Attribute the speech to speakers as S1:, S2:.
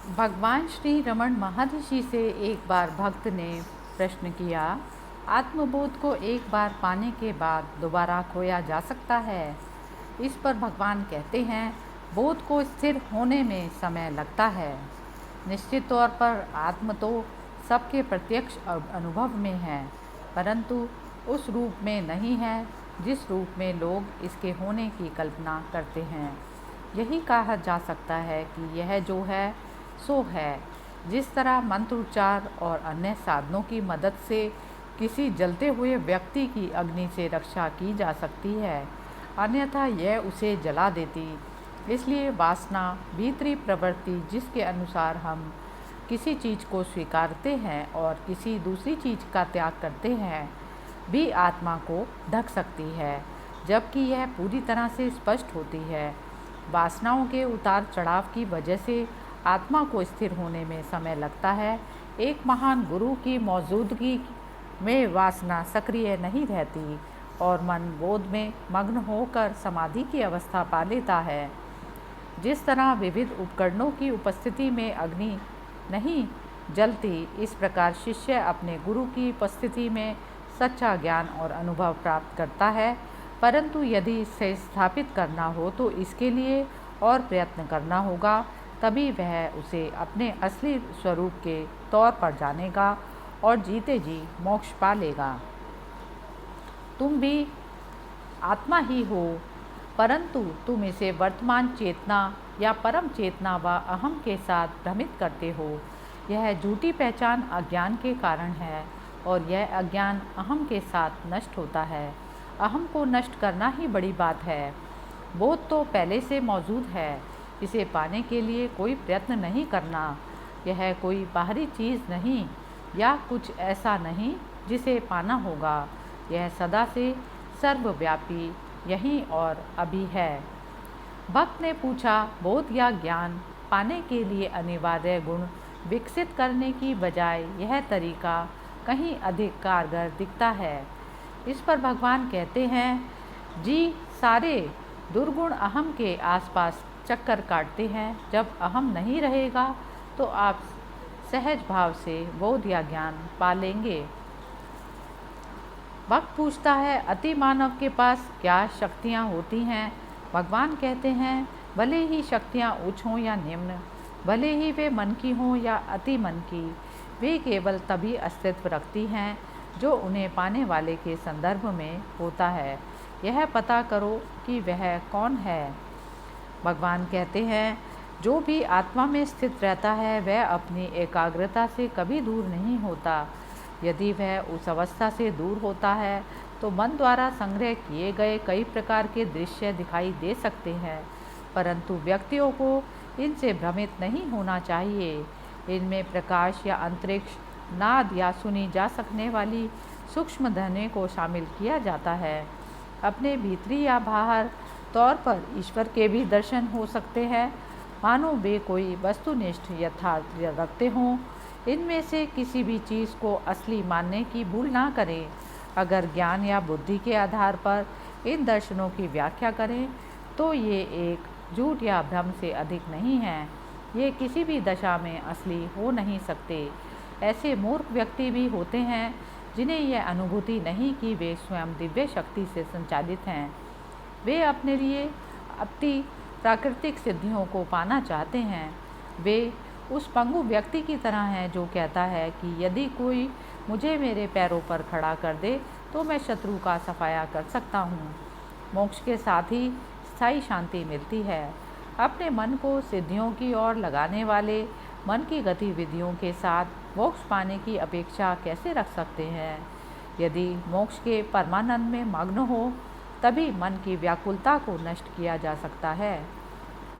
S1: भगवान श्री रमण महर्षि से एक बार भक्त ने प्रश्न किया, आत्मबोध को एक बार पाने के बाद दोबारा खोया जा सकता है? इस पर भगवान कहते हैं, बोध को स्थिर होने में समय लगता है। निश्चित तौर पर आत्म तो सबके प्रत्यक्ष अनुभव में है, परंतु उस रूप में नहीं है जिस रूप में लोग इसके होने की कल्पना करते हैं। यही कहा जा सकता है कि यह जो है सो है। जिस तरह मंत्रोच्चार और अन्य साधनों की मदद से किसी जलते हुए व्यक्ति की अग्नि से रक्षा की जा सकती है, अन्यथा यह उसे जला देती। इसलिए वासना, भीतरी प्रवृत्ति जिसके अनुसार हम किसी चीज़ को स्वीकारते हैं और किसी दूसरी चीज़ का त्याग करते हैं, भी आत्मा को ढक सकती है, जबकि यह पूरी तरह से स्पष्ट होती है। वासनाओं के उतार चढ़ाव की वजह से आत्मा को स्थिर होने में समय लगता है। एक महान गुरु की मौजूदगी में वासना सक्रिय नहीं रहती और मन बोध में मग्न होकर समाधि की अवस्था पा लेता है। जिस तरह विविध उपकरणों की उपस्थिति में अग्नि नहीं जलती, इस प्रकार शिष्य अपने गुरु की उपस्थिति में सच्चा ज्ञान और अनुभव प्राप्त करता है, परंतु यदि इसे स्थापित करना हो तो इसके लिए और प्रयत्न करना होगा, तभी वह उसे अपने असली स्वरूप के तौर पर जानेगा और जीते जी मोक्ष पा लेगा। तुम भी आत्मा ही हो, परंतु तुम इसे वर्तमान चेतना या परम चेतना व अहम के साथ भ्रमित करते हो। यह झूठी पहचान अज्ञान के कारण है और यह अज्ञान अहम के साथ नष्ट होता है। अहम को नष्ट करना ही बड़ी बात है। बोध तो पहले से मौजूद है, इसे पाने के लिए कोई प्रयत्न नहीं करना। यह कोई बाहरी चीज़ नहीं या कुछ ऐसा नहीं जिसे पाना होगा। यह सदा से सर्वव्यापी यहीं और अभी है। भक्त ने पूछा, बोध या ज्ञान पाने के लिए अनिवार्य गुण विकसित करने की बजाय यह तरीका कहीं अधिक कारगर दिखता है। इस पर भगवान कहते हैं, जी सारे दुर्गुण अहम के आसपास चक्कर काटते हैं। जब अहम नहीं रहेगा तो आप सहज भाव से बोध या ज्ञान पा लेंगे। भक्त पूछता है, अति मानव के पास क्या शक्तियाँ होती हैं? भगवान कहते हैं, भले ही शक्तियाँ उच्च हों या निम्न, भले ही वे मन की हों या अति मन की, वे केवल तभी अस्तित्व रखती हैं जो उन्हें पाने वाले के संदर्भ में होता है। यह पता करो कि वह कौन है। भगवान कहते हैं, जो भी आत्मा में स्थित रहता है वह अपनी एकाग्रता से कभी दूर नहीं होता। यदि वह उस अवस्था से दूर होता है तो मन द्वारा संग्रह किए गए कई प्रकार के दृश्य दिखाई दे सकते हैं, परंतु व्यक्तियों को इनसे भ्रमित नहीं होना चाहिए। इनमें प्रकाश या अंतरिक्ष, नाद या सुनी जा सकने वाली सूक्ष्म ध्वनि को शामिल किया जाता है। अपने भीतरी या बाहर तौर पर ईश्वर के भी दर्शन हो सकते हैं, मानो वे कोई वस्तुनिष्ठ यथार्थ रखते हों। इनमें से किसी भी चीज़ को असली मानने की भूल ना करें। अगर ज्ञान या बुद्धि के आधार पर इन दर्शनों की व्याख्या करें तो ये एक झूठ या भ्रम से अधिक नहीं हैं। ये किसी भी दशा में असली हो नहीं सकते। ऐसे मूर्ख व्यक्ति भी होते हैं जिन्हें यह अनुभूति नहीं कि वे स्वयं दिव्य शक्ति से संचालित हैं। वे अपने लिए अति प्राकृतिक सिद्धियों को पाना चाहते हैं। वे उस पंगु व्यक्ति की तरह हैं जो कहता है कि यदि कोई मुझे मेरे पैरों पर खड़ा कर दे तो मैं शत्रु का सफाया कर सकता हूँ। मोक्ष के साथ ही स्थायी शांति मिलती है। अपने मन को सिद्धियों की ओर लगाने वाले मन की गतिविधियों के साथ मोक्ष पाने की अपेक्षा कैसे रख सकते हैं? यदि मोक्ष के परमानंद में मग्न हो, तभी मन की व्याकुलता को नष्ट किया जा सकता है।